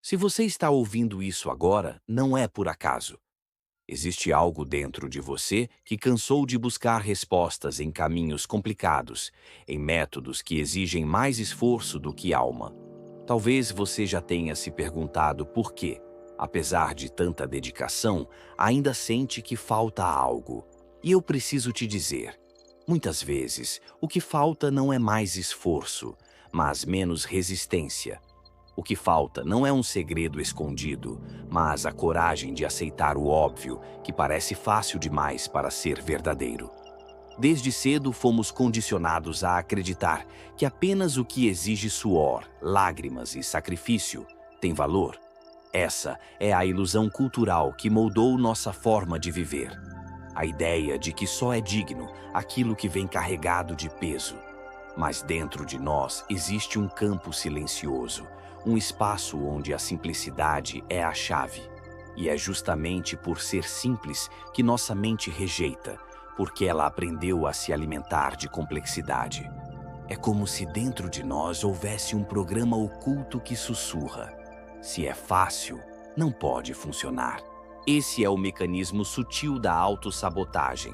Se você está ouvindo isso agora, não é por acaso. Existe algo dentro de você que cansou de buscar respostas em caminhos complicados, em métodos que exigem mais esforço do que alma. Talvez você já tenha se perguntado por quê, apesar de tanta dedicação, ainda sente que falta algo. E eu preciso te dizer, muitas vezes, o que falta não é mais esforço, mas menos resistência. O que falta não é um segredo escondido, mas a coragem de aceitar o óbvio, que parece fácil demais para ser verdadeiro. Desde cedo fomos condicionados a acreditar que apenas o que exige suor, lágrimas e sacrifício tem valor. Essa é a ilusão cultural que moldou nossa forma de viver. A ideia de que só é digno aquilo que vem carregado de peso. Mas dentro de nós existe um campo silencioso, um espaço onde a simplicidade é a chave. E é justamente por ser simples que nossa mente rejeita, porque ela aprendeu a se alimentar de complexidade. É como se dentro de nós houvesse um programa oculto que sussurra: se é fácil, não pode funcionar. Esse é o mecanismo sutil da autossabotagem.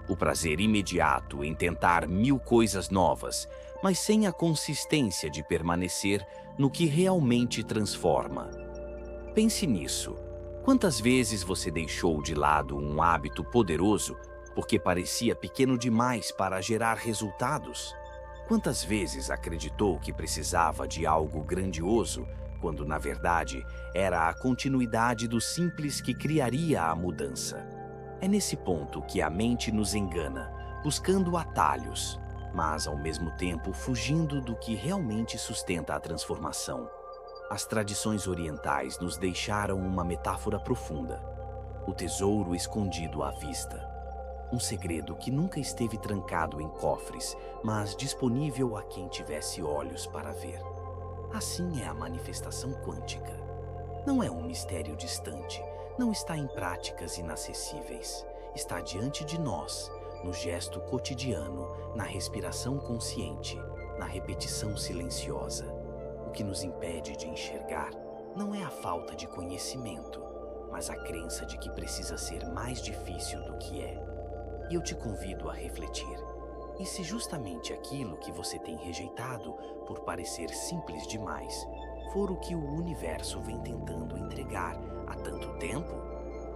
O prazer imediato em tentar mil coisas novas, mas sem a consistência de permanecer no que realmente transforma. Pense nisso. Quantas vezes você deixou de lado um hábito poderoso porque parecia pequeno demais para gerar resultados? Quantas vezes acreditou que precisava de algo grandioso, quando na verdade era a continuidade do simples que criaria a mudança? É nesse ponto que a mente nos engana, buscando atalhos, mas ao mesmo tempo fugindo do que realmente sustenta a transformação. As tradições orientais nos deixaram uma metáfora profunda: o tesouro escondido à vista. Um segredo que nunca esteve trancado em cofres, mas disponível a quem tivesse olhos para ver. Assim é a manifestação quântica. Não é um mistério distante, não está em práticas inacessíveis. Está diante de nós, no gesto cotidiano, na respiração consciente, na repetição silenciosa. O que nos impede de enxergar não é a falta de conhecimento, mas a crença de que precisa ser mais difícil do que é. E eu te convido a refletir. E se justamente aquilo que você tem rejeitado por parecer simples demais for o que o universo vem tentando entregar há tanto tempo?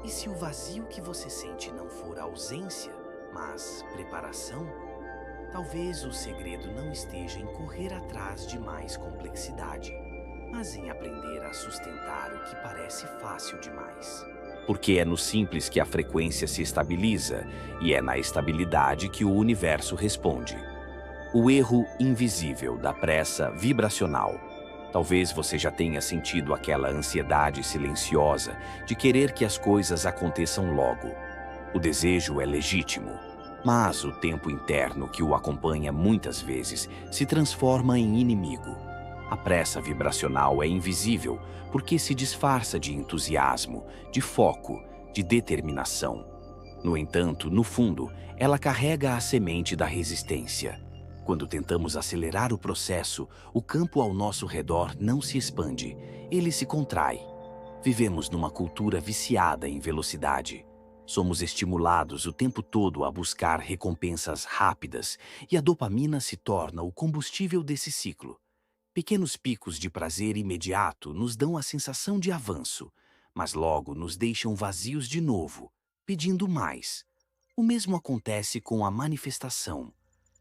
E se o vazio que você sente não for ausência, mas preparação? Talvez o segredo não esteja em correr atrás de mais complexidade, mas em aprender a sustentar o que parece fácil demais. Porque é no simples que a frequência se estabiliza, e é na estabilidade que o universo responde. O erro invisível da pressa vibracional. Talvez você já tenha sentido aquela ansiedade silenciosa de querer que as coisas aconteçam logo. O desejo é legítimo, mas o tempo interno que o acompanha muitas vezes se transforma em inimigo. A pressa vibracional é invisível porque se disfarça de entusiasmo, de foco, de determinação. No entanto, no fundo, ela carrega a semente da resistência. Quando tentamos acelerar o processo, o campo ao nosso redor não se expande, ele se contrai. Vivemos numa cultura viciada em velocidade. Somos estimulados o tempo todo a buscar recompensas rápidas e a dopamina se torna o combustível desse ciclo. Pequenos picos de prazer imediato nos dão a sensação de avanço, mas logo nos deixam vazios de novo, pedindo mais. O mesmo acontece com a manifestação.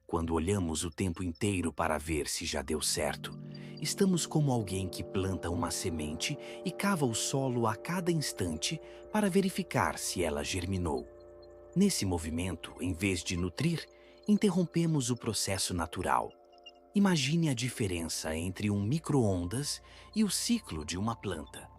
Quando olhamos o tempo inteiro para ver se já deu certo, estamos como alguém que planta uma semente e cava o solo a cada instante para verificar se ela germinou. Nesse movimento, em vez de nutrir, interrompemos o processo natural. Imagine a diferença entre um micro-ondas e o ciclo de uma planta.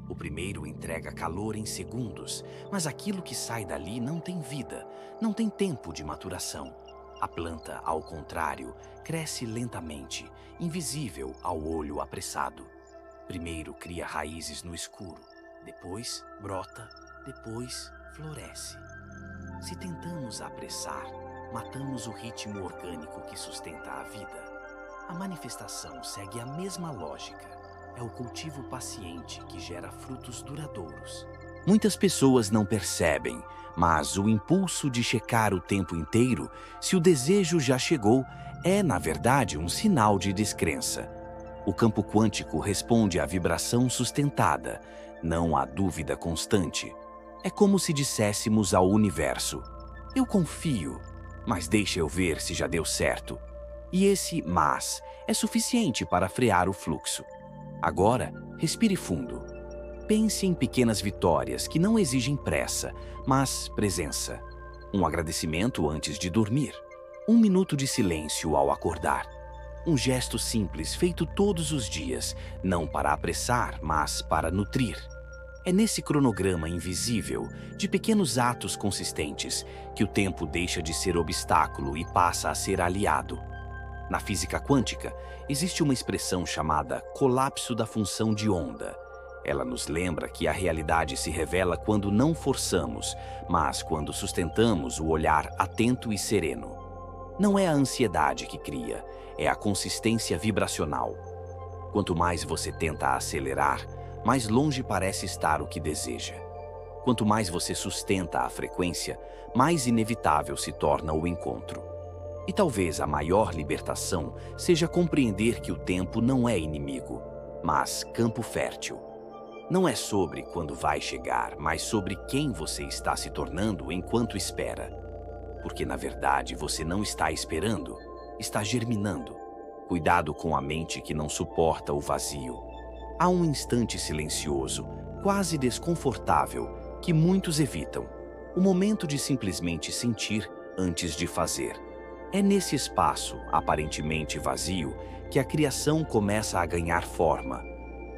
O primeiro entrega calor em segundos, mas aquilo que sai dali não tem vida, não tem tempo de maturação. A planta, ao contrário, cresce lentamente, invisível ao olho apressado. Primeiro cria raízes no escuro, depois brota, depois floresce. Se tentamos apressar, matamos o ritmo orgânico que sustenta a vida. A manifestação segue a mesma lógica. é o cultivo paciente que gera frutos duradouros. Muitas pessoas não percebem, mas o impulso de checar o tempo inteiro se o desejo já chegou é, na verdade, um sinal de descrença. O campo quântico responde à vibração sustentada, não à dúvida constante. É como se disséssemos ao universo: eu confio, mas deixa eu ver se já deu certo. E esse "mas" é suficiente para frear o fluxo. Agora, respire fundo. Pense em pequenas vitórias que não exigem pressa, mas presença. Um agradecimento antes de dormir. Um minuto de silêncio ao acordar. Um gesto simples feito todos os dias, não para apressar, mas para nutrir. É nesse cronograma invisível, de pequenos atos consistentes, que o tempo deixa de ser obstáculo e passa a ser aliado. Na física quântica, existe uma expressão chamada colapso da função de onda. Ela nos lembra que a realidade se revela quando não forçamos, mas quando sustentamos o olhar atento e sereno. Não é a ansiedade que cria, é a consistência vibracional. Quanto mais você tenta acelerar, mais longe parece estar o que deseja. Quanto mais você sustenta a frequência, mais inevitável se torna o encontro. E talvez a maior libertação seja compreender que o tempo não é inimigo, mas campo fértil. Não é sobre quando vai chegar, mas sobre quem você está se tornando enquanto espera. Porque, na verdade, você não está esperando, está germinando. Cuidado com a mente que não suporta o vazio. Há um instante silencioso, quase desconfortável, que muitos evitam. O momento de simplesmente sentir antes de fazer. É nesse espaço, aparentemente vazio, que a criação começa a ganhar forma.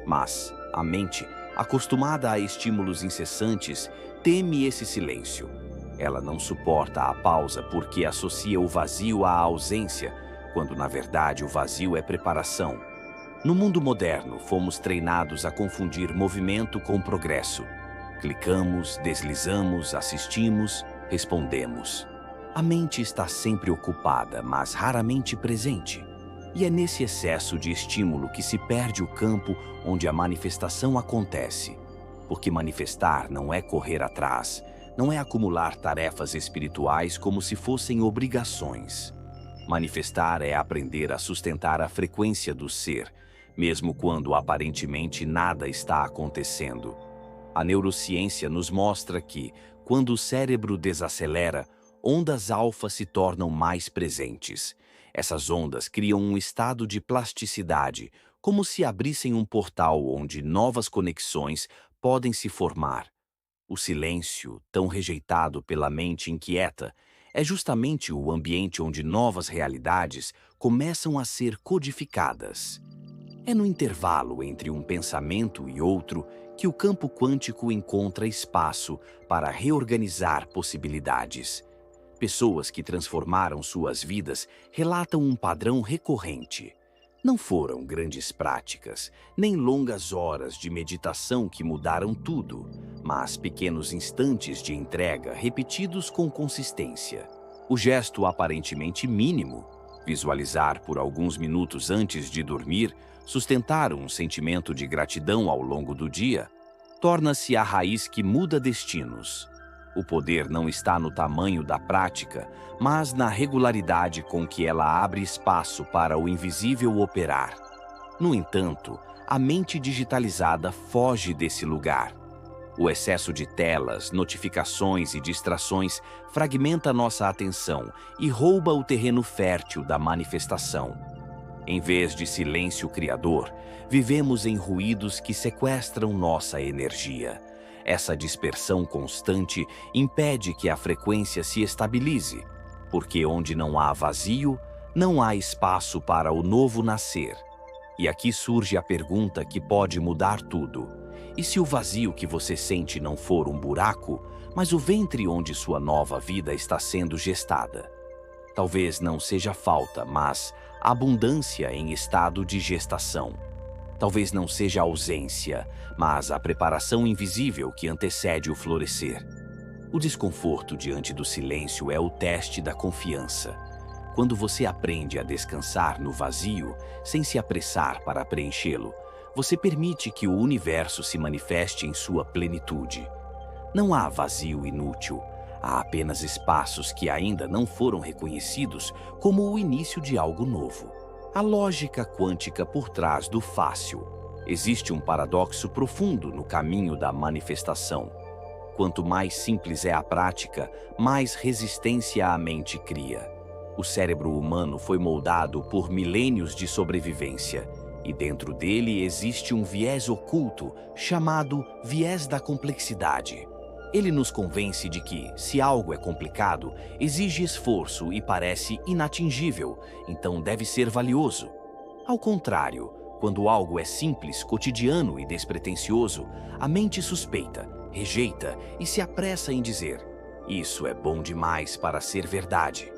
Mas a mente, acostumada a estímulos incessantes, teme esse silêncio. Ela não suporta a pausa porque associa o vazio à ausência, quando na verdade o vazio é preparação. No mundo moderno, fomos treinados a confundir movimento com progresso. Clicamos, deslizamos, assistimos, respondemos. A mente está sempre ocupada, mas raramente presente. E é nesse excesso de estímulo que se perde o campo onde a manifestação acontece. Porque manifestar não é correr atrás, não é acumular tarefas espirituais como se fossem obrigações. Manifestar é aprender a sustentar a frequência do ser, mesmo quando aparentemente nada está acontecendo. A neurociência nos mostra que, quando o cérebro desacelera, ondas alfa se tornam mais presentes. Essas ondas criam um estado de plasticidade, como se abrissem um portal onde novas conexões podem se formar. O silêncio, tão rejeitado pela mente inquieta, é justamente o ambiente onde novas realidades começam a ser codificadas. É no intervalo entre um pensamento e outro que o campo quântico encontra espaço para reorganizar possibilidades. Pessoas que transformaram suas vidas relatam um padrão recorrente. Não foram grandes práticas, nem longas horas de meditação que mudaram tudo, mas pequenos instantes de entrega repetidos com consistência. O gesto aparentemente mínimo, visualizar por alguns minutos antes de dormir, sustentar um sentimento de gratidão ao longo do dia, torna-se a raiz que muda destinos. O poder não está no tamanho da prática, mas na regularidade com que ela abre espaço para o invisível operar. No entanto, a mente digitalizada foge desse lugar. O excesso de telas, notificações e distrações fragmenta nossa atenção e rouba o terreno fértil da manifestação. Em vez de silêncio criador, vivemos em ruídos que sequestram nossa energia. Essa dispersão constante impede que a frequência se estabilize, porque onde não há vazio, não há espaço para o novo nascer. E aqui surge a pergunta que pode mudar tudo. E se o vazio que você sente não for um buraco, mas o ventre onde sua nova vida está sendo gestada? Talvez não seja falta, mas abundância em estado de gestação. Talvez não seja ausência, mas a preparação invisível que antecede o florescer. O desconforto diante do silêncio é o teste da confiança. Quando você aprende a descansar no vazio, sem se apressar para preenchê-lo, você permite que o universo se manifeste em sua plenitude. Não há vazio inútil, há apenas espaços que ainda não foram reconhecidos como o início de algo novo. A lógica quântica por trás do fácil. Existe um paradoxo profundo no caminho da manifestação. Quanto mais simples é a prática, mais resistência a mente cria. O cérebro humano foi moldado por milênios de sobrevivência, e dentro dele existe um viés oculto chamado viés da complexidade. Ele nos convence de que, se algo é complicado, exige esforço e parece inatingível, então deve ser valioso. Ao contrário, quando algo é simples, cotidiano e despretensioso, a mente suspeita, rejeita e se apressa em dizer: "Isso é bom demais para ser verdade."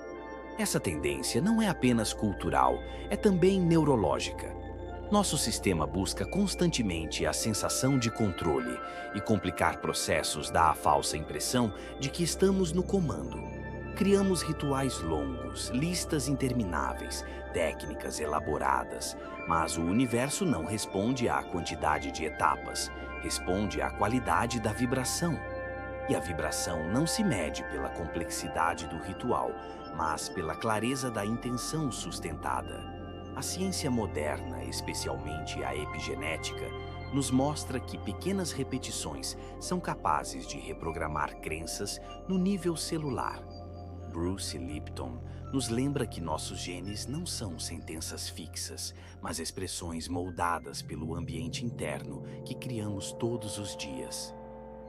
Essa tendência não é apenas cultural, é também neurológica. Nosso sistema busca constantemente a sensação de controle, e complicar processos dá a falsa impressão de que estamos no comando. Criamos rituais longos, listas intermináveis, técnicas elaboradas, mas o universo não responde à quantidade de etapas, responde à qualidade da vibração. E a vibração não se mede pela complexidade do ritual, mas pela clareza da intenção sustentada. A ciência moderna, especialmente a epigenética, nos mostra que pequenas repetições são capazes de reprogramar crenças no nível celular. Bruce Lipton nos lembra que nossos genes não são sentenças fixas, mas expressões moldadas pelo ambiente interno que criamos todos os dias.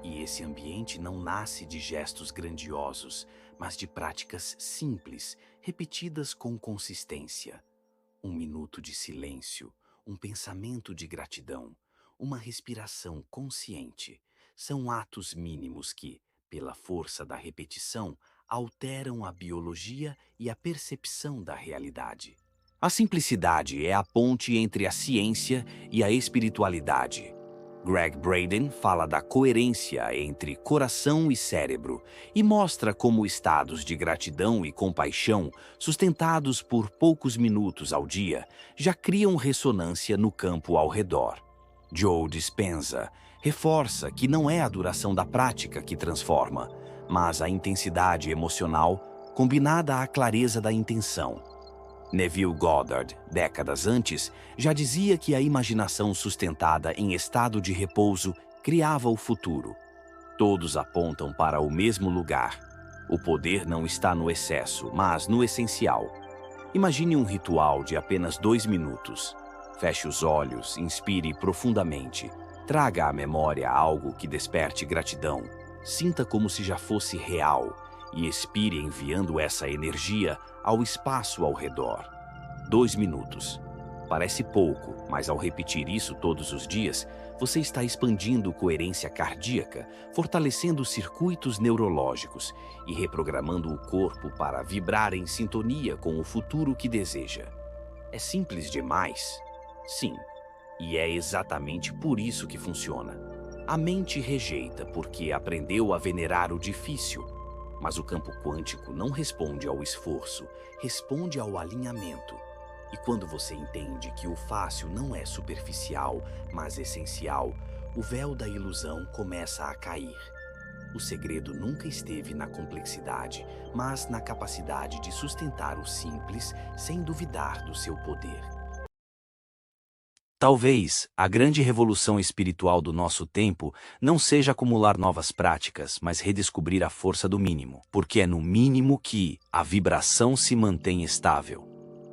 E esse ambiente não nasce de gestos grandiosos, mas de práticas simples, repetidas com consistência. Um minuto de silêncio, um pensamento de gratidão, uma respiração consciente, são atos mínimos que, pela força da repetição, alteram a biologia e a percepção da realidade. A simplicidade é a ponte entre a ciência e a espiritualidade. Greg Braden fala da coerência entre coração e cérebro e mostra como estados de gratidão e compaixão, sustentados por poucos minutos ao dia, já criam ressonância no campo ao redor. Joe Dispenza reforça que não é a duração da prática que transforma, mas a intensidade emocional combinada à clareza da intenção. Neville Goddard, décadas antes, já dizia que a imaginação sustentada em estado de repouso criava o futuro. Todos apontam para o mesmo lugar. O poder não está no excesso, mas no essencial. Imagine um ritual de apenas 2 minutos. Feche os olhos, inspire profundamente. Traga à memória algo que desperte gratidão. Sinta como se já fosse real e expire enviando essa energia ao espaço ao redor. 2 minutos. Parece pouco, mas ao repetir isso todos os dias, você está expandindo coerência cardíaca, fortalecendo circuitos neurológicos e reprogramando o corpo para vibrar em sintonia com o futuro que deseja. É simples demais? Sim. E é exatamente por isso que funciona. A mente rejeita porque aprendeu a venerar o difícil. Mas o campo quântico não responde ao esforço, responde ao alinhamento. E quando você entende que o fácil não é superficial, mas essencial, o véu da ilusão começa a cair. O segredo nunca esteve na complexidade, mas na capacidade de sustentar o simples sem duvidar do seu poder. Talvez a grande revolução espiritual do nosso tempo não seja acumular novas práticas, mas redescobrir a força do mínimo, porque é no mínimo que a vibração se mantém estável.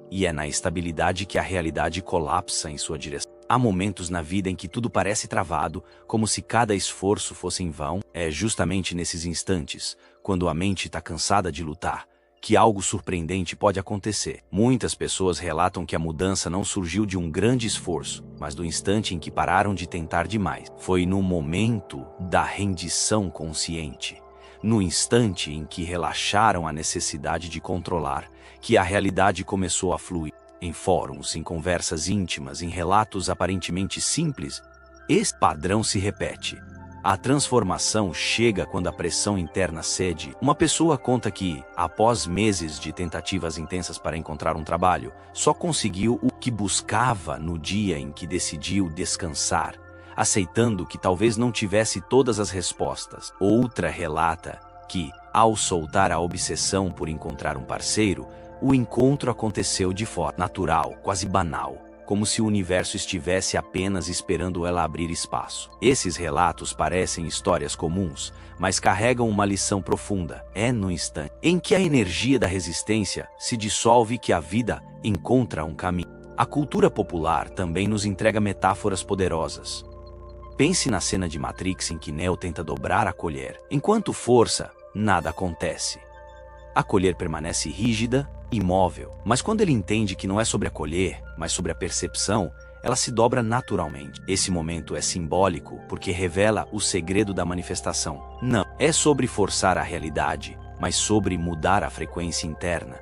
E é na estabilidade que a realidade colapsa em sua direção. Há momentos na vida em que tudo parece travado, como se cada esforço fosse em vão. É justamente nesses instantes, quando a mente está cansada de lutar, que algo surpreendente pode acontecer. Muitas pessoas relatam que a mudança não surgiu de um grande esforço, mas do instante em que pararam de tentar demais. Foi no momento da rendição consciente, no instante em que relaxaram a necessidade de controlar, que a realidade começou a fluir. Em fóruns, em conversas íntimas, em relatos aparentemente simples, esse padrão se repete. A transformação chega quando a pressão interna cede. Uma pessoa conta que, após meses de tentativas intensas para encontrar um trabalho, só conseguiu o que buscava no dia em que decidiu descansar, aceitando que talvez não tivesse todas as respostas. Outra relata que, ao soltar a obsessão por encontrar um parceiro, o encontro aconteceu de forma natural, quase banal, como se o universo estivesse apenas esperando ela abrir espaço. Esses relatos parecem histórias comuns, mas carregam uma lição profunda. É no instante em que a energia da resistência se dissolve que a vida encontra um caminho. A cultura popular também nos entrega metáforas poderosas. Pense na cena de Matrix em que Neo tenta dobrar a colher. Enquanto força, nada acontece. A colher permanece rígida, imóvel, mas quando ele entende que não é sobre a colher, mas sobre a percepção, ela se dobra naturalmente. Esse momento é simbólico porque revela o segredo da manifestação. Não é sobre forçar a realidade, mas sobre mudar a frequência interna.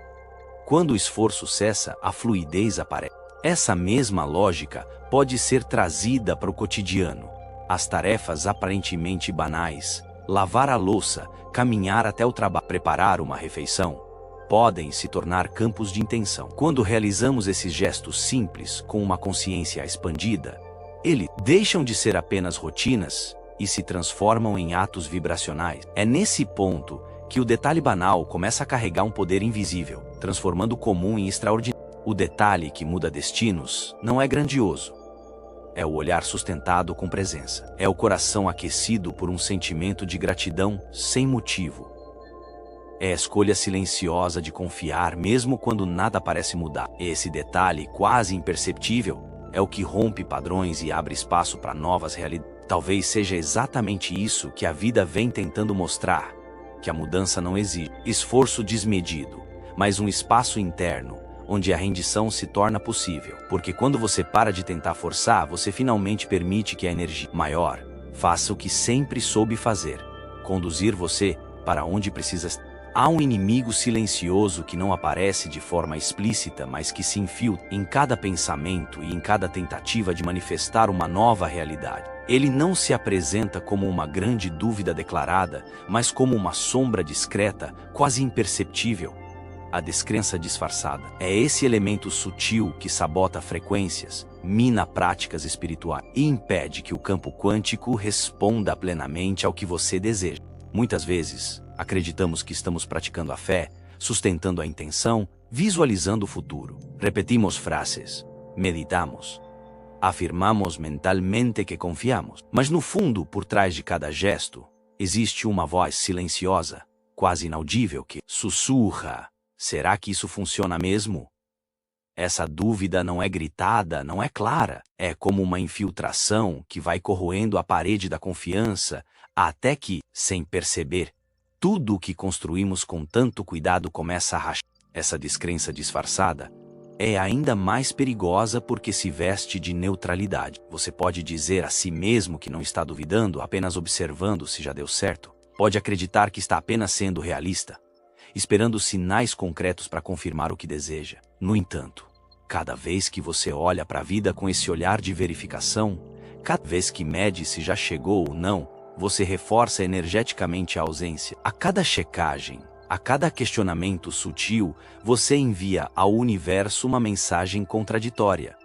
Quando o esforço cessa, a fluidez aparece. Essa mesma lógica pode ser trazida para o cotidiano. As tarefas aparentemente banais, lavar a louça, caminhar até o trabalho, preparar uma refeição, podem se tornar campos de intenção. Quando realizamos esses gestos simples com uma consciência expandida, eles deixam de ser apenas rotinas e se transformam em atos vibracionais. É nesse ponto que o detalhe banal começa a carregar um poder invisível, transformando o comum em extraordinário. O detalhe que muda destinos não é grandioso. É o olhar sustentado com presença. É o coração aquecido por um sentimento de gratidão sem motivo. É a escolha silenciosa de confiar mesmo quando nada parece mudar. Esse detalhe quase imperceptível é o que rompe padrões e abre espaço para novas realidades. Talvez seja exatamente isso que a vida vem tentando mostrar, que a mudança não exige esforço desmedido, mas um espaço interno, onde a rendição se torna possível. Porque quando você para de tentar forçar, você finalmente permite que a energia maior faça o que sempre soube fazer, conduzir você para onde precisa estar. Há um inimigo silencioso que não aparece de forma explícita, mas que se infiltra em cada pensamento e em cada tentativa de manifestar uma nova realidade. Ele não se apresenta como uma grande dúvida declarada, mas como uma sombra discreta, quase imperceptível. A descrença disfarçada é esse elemento sutil que sabota frequências, mina práticas espirituais e impede que o campo quântico responda plenamente ao que você deseja. Muitas vezes, acreditamos que estamos praticando a fé, sustentando a intenção, visualizando o futuro. Repetimos frases, meditamos, afirmamos mentalmente que confiamos. Mas no fundo, por trás de cada gesto, existe uma voz silenciosa, quase inaudível que sussurra: será que isso funciona mesmo? Essa dúvida não é gritada, não é clara. É como uma infiltração que vai corroendo a parede da confiança, até que, sem perceber, tudo o que construímos com tanto cuidado começa a rachar. Essa descrença disfarçada é ainda mais perigosa porque se veste de neutralidade. Você pode dizer a si mesmo que não está duvidando, apenas observando se já deu certo. Pode acreditar que está apenas sendo realista, esperando sinais concretos para confirmar o que deseja. No entanto, cada vez que você olha para a vida com esse olhar de verificação, cada vez que mede se já chegou ou não, você reforça energeticamente a ausência. A cada checagem, a cada questionamento sutil, você envia ao universo uma mensagem contraditória.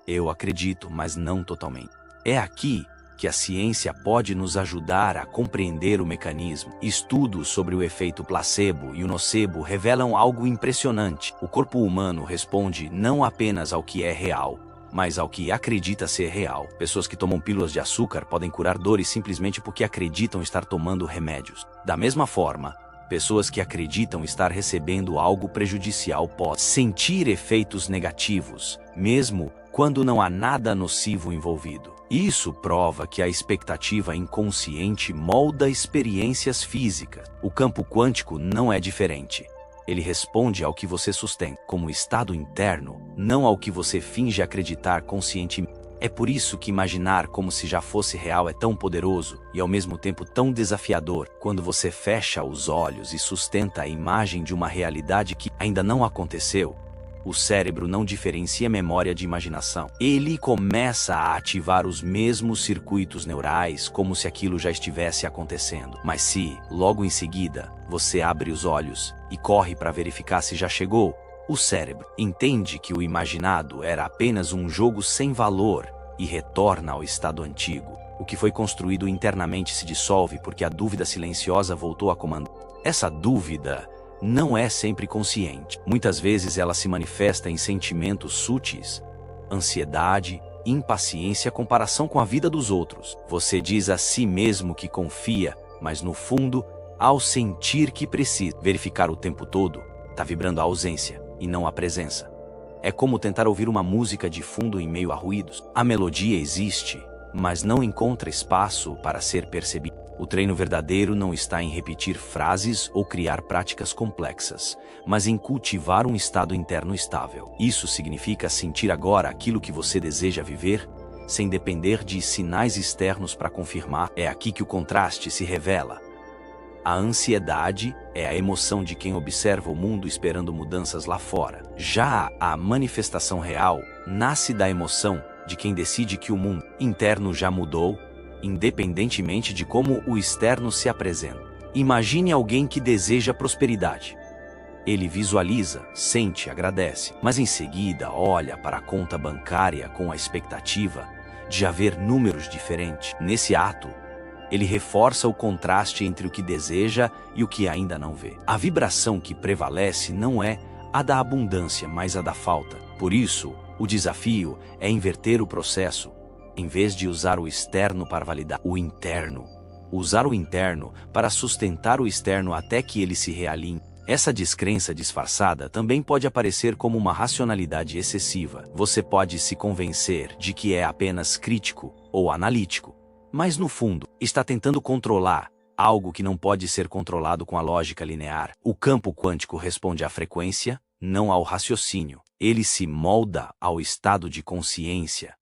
Eu acredito, mas não totalmente. É aqui que a ciência pode nos ajudar a compreender o mecanismo. Estudos sobre o efeito placebo e o nocebo revelam algo impressionante. O corpo humano responde não apenas ao que é real, mas ao que acredita ser real. Pessoas que tomam pílulas de açúcar podem curar dores simplesmente porque acreditam estar tomando remédios. Da mesma forma, pessoas que acreditam estar recebendo algo prejudicial podem sentir efeitos negativos, mesmo quando não há nada nocivo envolvido. Isso prova que a expectativa inconsciente molda experiências físicas. O campo quântico não é diferente. Ele responde ao que você sustenta como estado interno, não ao que você finge acreditar conscientemente. É por isso que imaginar como se já fosse real é tão poderoso e ao mesmo tempo tão desafiador. Quando você fecha os olhos e sustenta a imagem de uma realidade que ainda não aconteceu, o cérebro não diferencia memória de imaginação. Ele começa a ativar os mesmos circuitos neurais como se aquilo já estivesse acontecendo. Mas se, logo em seguida, você abre os olhos e corre para verificar se já chegou, o cérebro entende que o imaginado era apenas um jogo sem valor e retorna ao estado antigo. O que foi construído internamente se dissolve porque a dúvida silenciosa voltou a comandar. Essa dúvida não é sempre consciente. Muitas vezes ela se manifesta em sentimentos sutis, ansiedade, impaciência, comparação com a vida dos outros. Você diz a si mesmo que confia, mas no fundo, ao sentir que precisa verificar o tempo todo, está vibrando a ausência e não a presença. É como tentar ouvir uma música de fundo em meio a ruídos. A melodia existe, mas não encontra espaço para ser percebida. O treino verdadeiro não está em repetir frases ou criar práticas complexas, mas em cultivar um estado interno estável. Isso significa sentir agora aquilo que você deseja viver, sem depender de sinais externos para confirmar. É aqui que o contraste se revela. A ansiedade é a emoção de quem observa o mundo esperando mudanças lá fora. Já a manifestação real nasce da emoção de quem decide que o mundo interno já mudou, independentemente de como o externo se apresenta. Imagine alguém que deseja prosperidade. Ele visualiza, sente, agradece, mas em seguida olha para a conta bancária com a expectativa de haver números diferentes. Nesse ato, ele reforça o contraste entre o que deseja e o que ainda não vê. A vibração que prevalece não é a da abundância, mas a da falta. Por isso, o desafio é inverter o processo. Em vez de usar o externo para validar o interno, usar o interno para sustentar o externo até que ele se realinhe. Essa descrença disfarçada também pode aparecer como uma racionalidade excessiva. Você pode se convencer de que é apenas crítico ou analítico, mas no fundo, está tentando controlar algo que não pode ser controlado com a lógica linear. O campo quântico responde à frequência, não ao raciocínio. Ele se molda ao estado de consciência,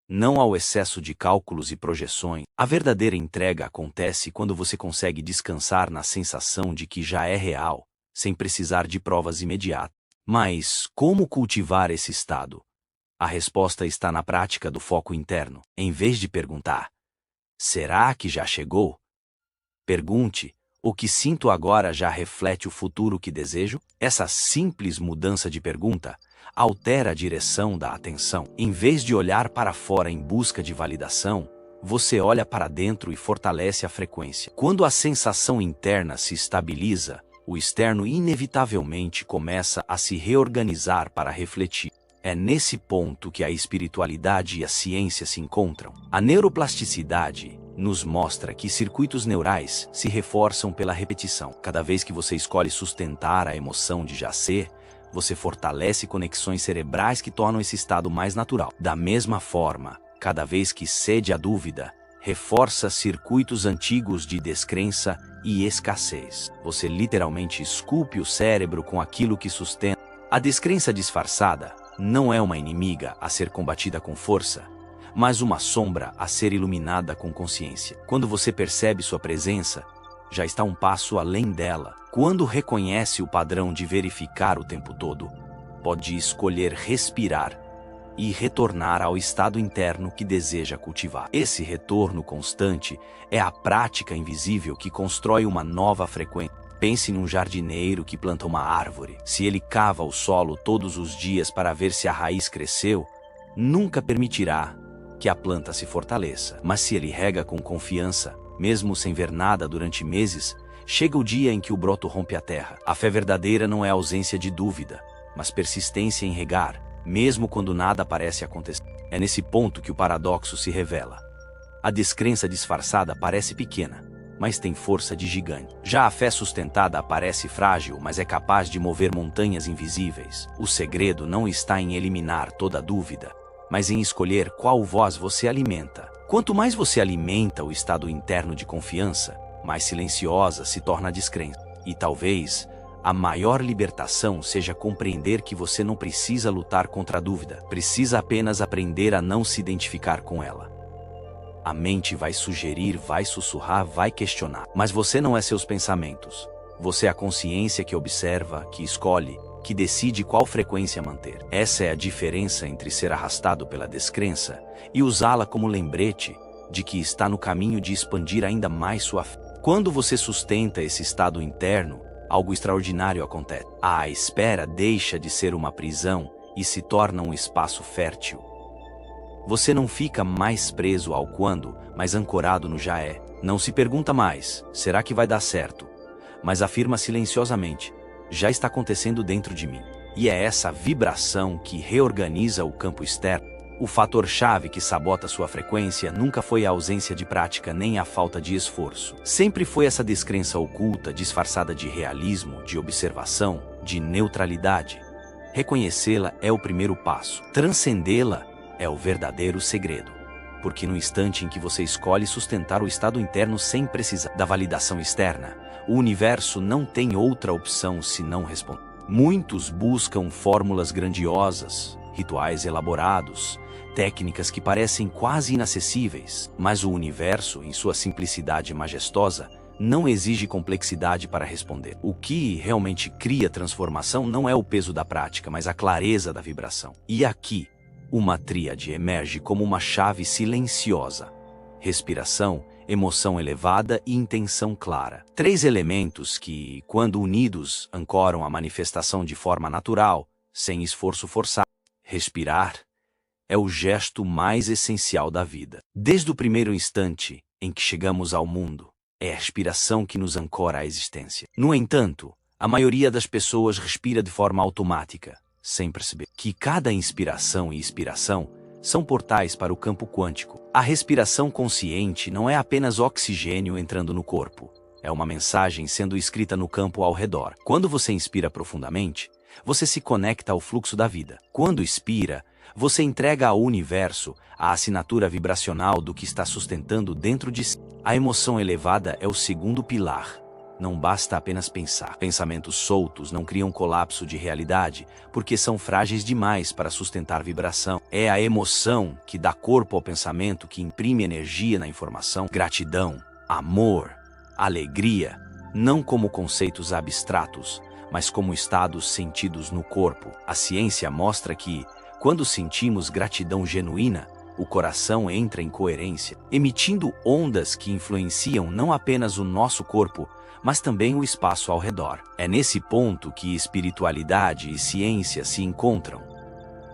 não ao excesso de cálculos e projeções. A verdadeira entrega acontece quando você consegue descansar na sensação de que já é real, sem precisar de provas imediatas. Mas como cultivar esse estado? A resposta está na prática do foco interno. Em vez de perguntar, será que já chegou? Pergunte, o que sinto agora já reflete o futuro que desejo? Essa simples mudança de pergunta altera a direção da atenção. Em vez de olhar para fora em busca de validação, você olha para dentro e fortalece a frequência. Quando a sensação interna se estabiliza, o externo inevitavelmente começa a se reorganizar para refletir. É nesse ponto que a espiritualidade e a ciência se encontram. A neuroplasticidade nos mostra que circuitos neurais se reforçam pela repetição. Cada vez que você escolhe sustentar a emoção de já ser, você fortalece conexões cerebrais que tornam esse estado mais natural. Da mesma forma, cada vez que cede à dúvida, reforça circuitos antigos de descrença e escassez. Você literalmente esculpe o cérebro com aquilo que sustenta. A descrença disfarçada não é uma inimiga a ser combatida com força, mas uma sombra a ser iluminada com consciência. Quando você percebe sua presença, já está um passo além dela. Quando reconhece o padrão de verificar o tempo todo, pode escolher respirar e retornar ao estado interno que deseja cultivar. Esse retorno constante é a prática invisível que constrói uma nova frequência. Pense num jardineiro que planta uma árvore. Se ele cava o solo todos os dias para ver se a raiz cresceu, nunca permitirá que a planta se fortaleça. Mas se ele rega com confiança, mesmo sem ver nada durante meses, chega o dia em que o broto rompe a terra. A fé verdadeira não é ausência de dúvida, mas persistência em regar, mesmo quando nada parece acontecer. É nesse ponto que o paradoxo se revela. A descrença disfarçada parece pequena, mas tem força de gigante. Já a fé sustentada parece frágil, mas é capaz de mover montanhas invisíveis. O segredo não está em eliminar toda dúvida, mas em escolher qual voz você alimenta. Quanto mais você alimenta o estado interno de confiança, mais silenciosa se torna a descrença. E talvez a maior libertação seja compreender que você não precisa lutar contra a dúvida, precisa apenas aprender a não se identificar com ela. A mente vai sugerir, vai sussurrar, vai questionar, mas você não é seus pensamentos. Você é a consciência que observa, que escolhe que decide qual frequência manter. Essa é a diferença entre ser arrastado pela descrença e usá-la como lembrete de que está no caminho de expandir ainda mais sua fé. Quando você sustenta esse estado interno, algo extraordinário acontece. A espera deixa de ser uma prisão e se torna um espaço fértil. Você não fica mais preso ao quando, mas ancorado no já é. Não se pergunta mais, será que vai dar certo? Mas afirma silenciosamente, já está acontecendo dentro de mim. E é essa vibração que reorganiza o campo externo. O fator-chave que sabota sua frequência nunca foi a ausência de prática nem a falta de esforço. Sempre foi essa descrença oculta, disfarçada de realismo, de observação, de neutralidade. Reconhecê-la é o primeiro passo. Transcendê-la é o verdadeiro segredo. Porque no instante em que você escolhe sustentar o estado interno sem precisar da validação externa, o universo não tem outra opção senão responder. Muitos buscam fórmulas grandiosas, rituais elaborados, técnicas que parecem quase inacessíveis, mas o universo, em sua simplicidade majestosa, não exige complexidade para responder. O que realmente cria transformação não é o peso da prática, mas a clareza da vibração. E aqui, uma tríade emerge como uma chave silenciosa: respiração, emoção elevada e intenção clara. 3 elementos que, quando unidos, ancoram a manifestação de forma natural, sem esforço forçado. Respirar é o gesto mais essencial da vida. Desde o primeiro instante em que chegamos ao mundo, é a respiração que nos ancora à existência. No entanto, a maioria das pessoas respira de forma automática, sem perceber que cada inspiração e expiração são portais para o campo quântico. A respiração consciente não é apenas oxigênio entrando no corpo, é uma mensagem sendo escrita no campo ao redor. Quando você inspira profundamente, você se conecta ao fluxo da vida. Quando expira, você entrega ao universo a assinatura vibracional do que está sustentando dentro de si. A emoção elevada é o segundo pilar. Não basta apenas pensar. Pensamentos soltos não criam colapso de realidade, porque são frágeis demais para sustentar vibração. É a emoção que dá corpo ao pensamento, que imprime energia na informação. Gratidão, amor, alegria, não como conceitos abstratos, mas como estados sentidos no corpo. A ciência mostra que, quando sentimos gratidão genuína, o coração entra em coerência, emitindo ondas que influenciam não apenas o nosso corpo, mas também o espaço ao redor. É nesse ponto que espiritualidade e ciência se encontram.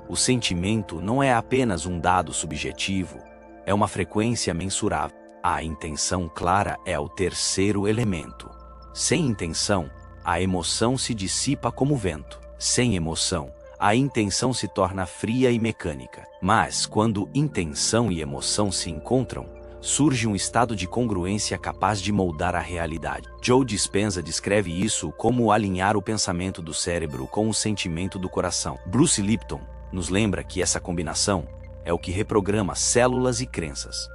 O sentimento não é apenas um dado subjetivo, é uma frequência mensurável. A intenção clara é o terceiro elemento. Sem intenção, a emoção se dissipa como vento. Sem emoção, a intenção se torna fria e mecânica. Mas, quando intenção e emoção se encontram, surge um estado de congruência capaz de moldar a realidade. Joe Dispenza descreve isso como alinhar o pensamento do cérebro com o sentimento do coração. Bruce Lipton nos lembra que essa combinação é o que reprograma células e crenças,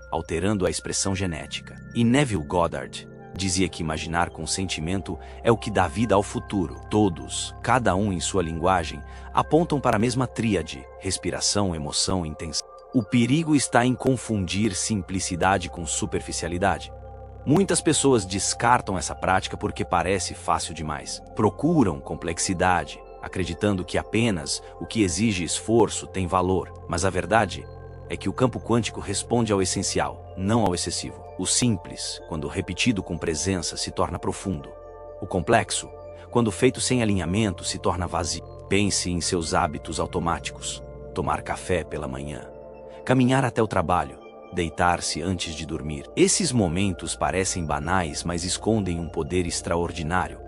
alterando a expressão genética. E Neville Goddard dizia que imaginar com sentimento é o que dá vida ao futuro. Todos, cada um em sua linguagem, apontam para a mesma tríade: respiração, emoção e intenção. O perigo está em confundir simplicidade com superficialidade. Muitas pessoas descartam essa prática porque parece fácil demais. Procuram complexidade, acreditando que apenas o que exige esforço tem valor. Mas a verdade é que o campo quântico responde ao essencial, não ao excessivo. O simples, quando repetido com presença, se torna profundo. O complexo, quando feito sem alinhamento, se torna vazio. Pense em seus hábitos automáticos: tomar café pela manhã, caminhar até o trabalho, deitar-se antes de dormir. Esses momentos parecem banais, mas escondem um poder extraordinário.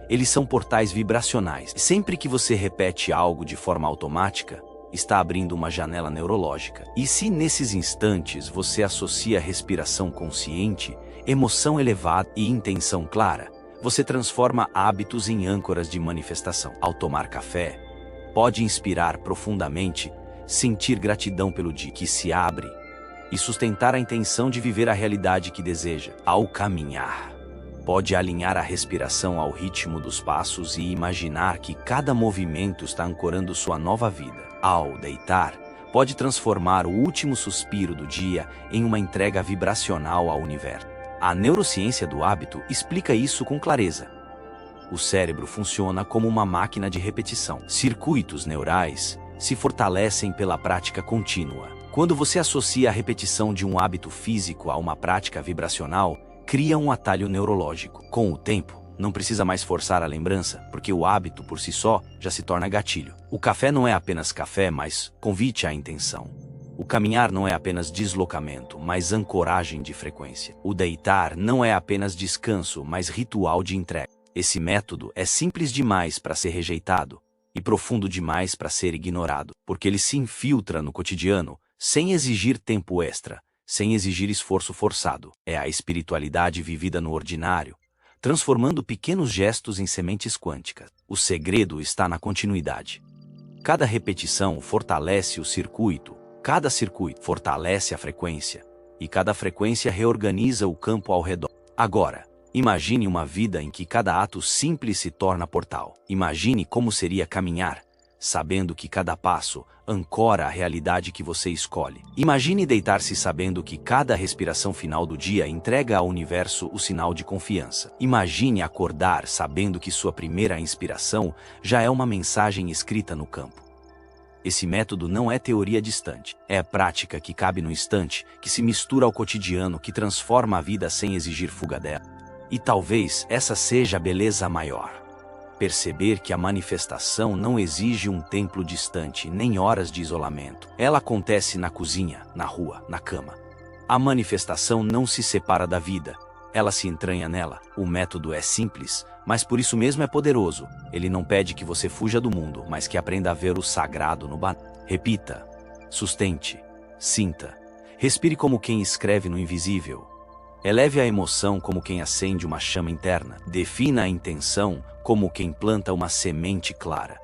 Eles são portais vibracionais. Sempre que você repete algo de forma automática, está abrindo uma janela neurológica. E se nesses instantes você associa respiração consciente, emoção elevada e intenção clara, você transforma hábitos em âncoras de manifestação. Ao tomar café, pode inspirar profundamente, sentir gratidão pelo dia que se abre e sustentar a intenção de viver a realidade que deseja. Ao caminhar, pode alinhar a respiração ao ritmo dos passos e imaginar que cada movimento está ancorando sua nova vida. Ao deitar, pode transformar o último suspiro do dia em uma entrega vibracional ao universo. A neurociência do hábito explica isso com clareza. O cérebro funciona como uma máquina de repetição. Circuitos neurais se fortalecem pela prática contínua. Quando você associa a repetição de um hábito físico a uma prática vibracional, cria um atalho neurológico. Com o tempo, não precisa mais forçar a lembrança, porque o hábito por si só já se torna gatilho. O café não é apenas café, mas convite à intenção. O caminhar não é apenas deslocamento, mas ancoragem de frequência. O deitar não é apenas descanso, mas ritual de entrega. Esse método é simples demais para ser rejeitado e profundo demais para ser ignorado, porque ele se infiltra no cotidiano sem exigir tempo extra, sem exigir esforço forçado. É a espiritualidade vivida no ordinário, transformando pequenos gestos em sementes quânticas. O segredo está na continuidade. Cada repetição fortalece o circuito, cada circuito fortalece a frequência, e cada frequência reorganiza o campo ao redor. Agora, imagine uma vida em que cada ato simples se torna portal. Imagine como seria caminhar, sabendo que cada passo ancora a realidade que você escolhe. Imagine deitar-se sabendo que cada respiração final do dia entrega ao universo o sinal de confiança. Imagine acordar sabendo que sua primeira inspiração já é uma mensagem escrita no campo. Esse método não é teoria distante, é a prática que cabe no instante, que se mistura ao cotidiano, que transforma a vida sem exigir fuga dela. E talvez essa seja a beleza maior. Perceber que a manifestação não exige um templo distante, nem horas de isolamento. Ela acontece na cozinha, na rua, na cama. A manifestação não se separa da vida, ela se entranha nela. O método é simples, mas por isso mesmo é poderoso. Ele não pede que você fuja do mundo, mas que aprenda a ver o sagrado no banal. Repita, sustente, sinta. Respire como quem escreve no invisível. Eleve a emoção como quem acende uma chama interna. Defina a intenção como quem planta uma semente clara.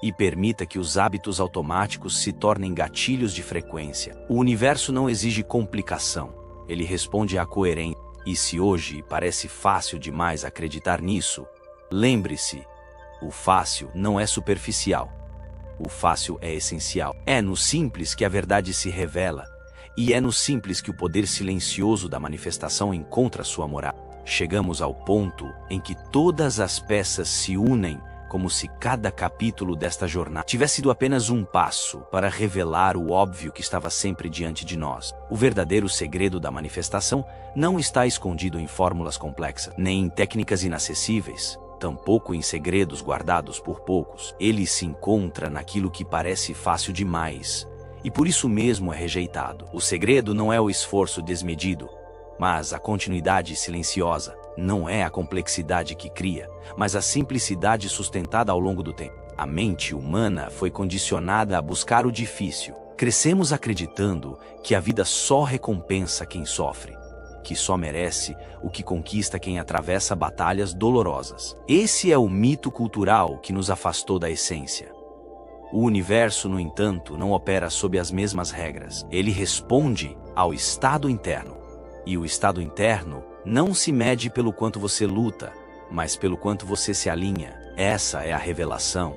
E permita que os hábitos automáticos se tornem gatilhos de frequência. O universo não exige complicação, ele responde à coerência. E se hoje parece fácil demais acreditar nisso, lembre-se, o fácil não é superficial. O fácil é essencial. É no simples que a verdade se revela. E é no simples que o poder silencioso da manifestação encontra sua morada. Chegamos ao ponto em que todas as peças se unem, como se cada capítulo desta jornada tivesse sido apenas um passo para revelar o óbvio que estava sempre diante de nós. O verdadeiro segredo da manifestação não está escondido em fórmulas complexas, nem em técnicas inacessíveis, tampouco em segredos guardados por poucos. Ele se encontra naquilo que parece fácil demais, e por isso mesmo é rejeitado. O segredo não é o esforço desmedido, mas a continuidade silenciosa. Não é a complexidade que cria, mas a simplicidade sustentada ao longo do tempo. A mente humana foi condicionada a buscar o difícil. Crescemos acreditando que a vida só recompensa quem sofre, que só merece o que conquista quem atravessa batalhas dolorosas. Esse é o mito cultural que nos afastou da essência. O universo, no entanto, não opera sob as mesmas regras. Ele responde ao estado interno. E o estado interno não se mede pelo quanto você luta, mas pelo quanto você se alinha. Essa é a revelação.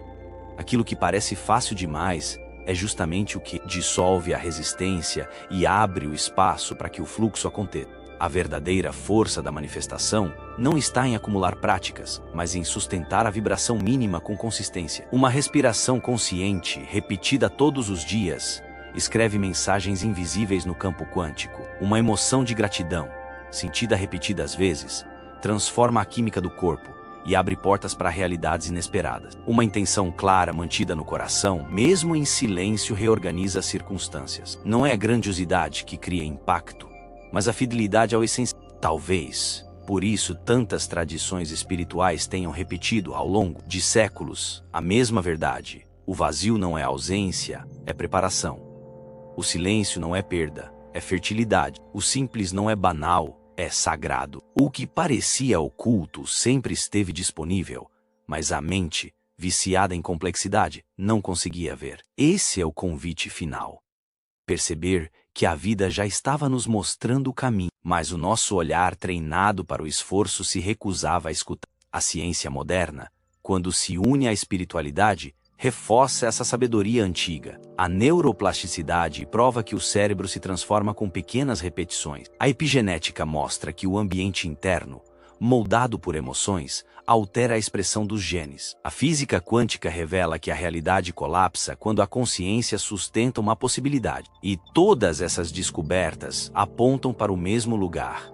Aquilo que parece fácil demais é justamente o que dissolve a resistência e abre o espaço para que o fluxo aconteça. A verdadeira força da manifestação não está em acumular práticas, mas em sustentar a vibração mínima com consistência. Uma respiração consciente, repetida todos os dias, escreve mensagens invisíveis no campo quântico. Uma emoção de gratidão, sentida repetidas vezes, transforma a química do corpo e abre portas para realidades inesperadas. Uma intenção clara mantida no coração, mesmo em silêncio, reorganiza as circunstâncias. Não é a grandiosidade que cria impacto, mas a fidelidade ao essencial. Talvez, por isso, tantas tradições espirituais tenham repetido ao longo de séculos a mesma verdade. O vazio não é ausência, é preparação. O silêncio não é perda, é fertilidade. O simples não é banal, é sagrado. O que parecia oculto sempre esteve disponível, mas a mente, viciada em complexidade, não conseguia ver. Esse é o convite final. Perceber que a vida já estava nos mostrando o caminho, mas o nosso olhar treinado para o esforço se recusava a escutar. A ciência moderna, quando se une à espiritualidade, reforça essa sabedoria antiga. A neuroplasticidade prova que o cérebro se transforma com pequenas repetições. A epigenética mostra que o ambiente interno moldado por emoções, altera a expressão dos genes. A física quântica revela que a realidade colapsa quando a consciência sustenta uma possibilidade. E todas essas descobertas apontam para o mesmo lugar.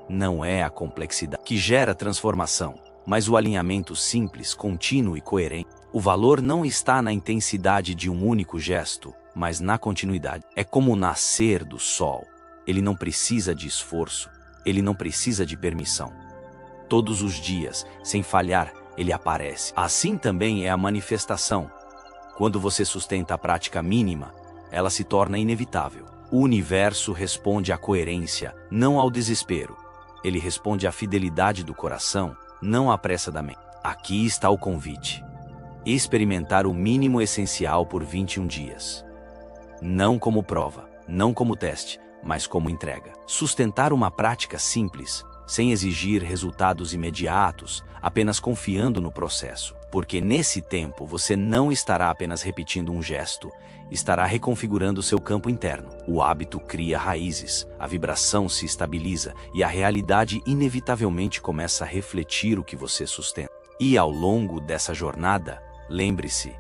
Não é a complexidade que gera transformação, mas o alinhamento simples, contínuo e coerente. O valor não está na intensidade de um único gesto, mas na continuidade. É como o nascer do sol. Ele não precisa de esforço, ele não precisa de permissão. Todos os dias, sem falhar, ele aparece. Assim também é a manifestação. Quando você sustenta a prática mínima, ela se torna inevitável. O universo responde à coerência, não ao desespero. Ele responde à fidelidade do coração, não à pressa da mente. Aqui está o convite. Experimentar o mínimo essencial por 21 dias. Não como prova, não como teste, mas como entrega. Sustentar uma prática simples, sem exigir resultados imediatos, apenas confiando no processo. Porque nesse tempo você não estará apenas repetindo um gesto, estará reconfigurando seu campo interno. O hábito cria raízes, a vibração se estabiliza e a realidade inevitavelmente começa a refletir o que você sustenta. E ao longo dessa jornada, lembre-se,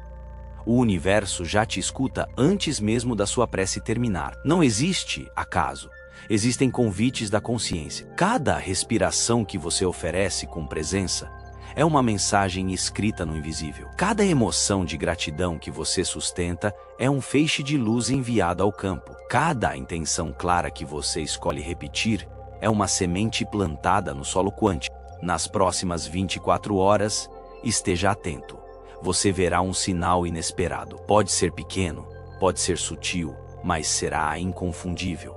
o universo já te escuta antes mesmo da sua prece terminar. Não existe acaso. Existem convites da consciência. Cada respiração que você oferece com presença é uma mensagem escrita no invisível. Cada emoção de gratidão que você sustenta é um feixe de luz enviado ao campo. Cada intenção clara que você escolhe repetir é uma semente plantada no solo quântico. Nas próximas 24 horas, esteja atento. Você verá um sinal inesperado. Pode ser pequeno, pode ser sutil, mas será inconfundível.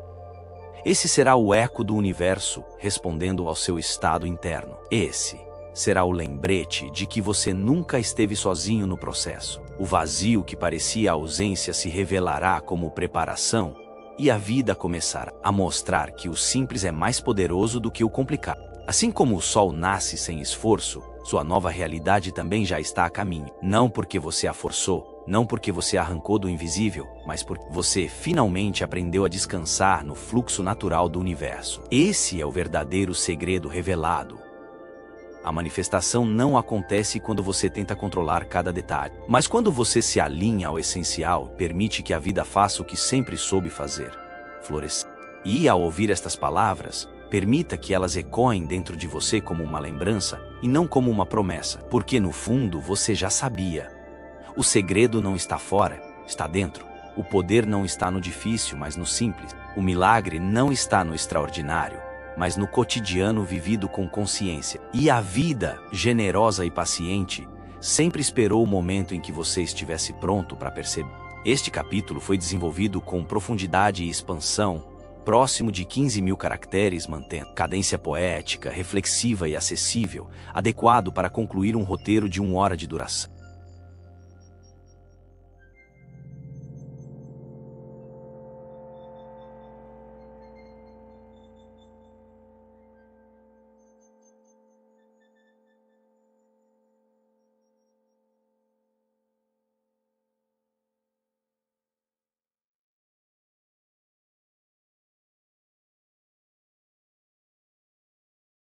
Esse será o eco do universo respondendo ao seu estado interno. Esse será o lembrete de que você nunca esteve sozinho no processo. O vazio que parecia ausência se revelará como preparação e a vida começará a mostrar que o simples é mais poderoso do que o complicado. Assim como o sol nasce sem esforço, sua nova realidade também já está a caminho. Não porque você a forçou, não porque você arrancou do invisível, mas porque você finalmente aprendeu a descansar no fluxo natural do universo. Esse é o verdadeiro segredo revelado. A manifestação não acontece quando você tenta controlar cada detalhe, mas quando você se alinha ao essencial, permite que a vida faça o que sempre soube fazer: florescer. E ao ouvir estas palavras, permita que elas ecoem dentro de você como uma lembrança e não como uma promessa, porque no fundo você já sabia. O segredo não está fora, está dentro. O poder não está no difícil, mas no simples. O milagre não está no extraordinário, mas no cotidiano vivido com consciência. E a vida, generosa e paciente, sempre esperou o momento em que você estivesse pronto para perceber. Este capítulo foi desenvolvido com profundidade e expansão, próximo de 15.000 caracteres, mantendo cadência poética, reflexiva e acessível, adequado para concluir um roteiro de 1 hora de duração.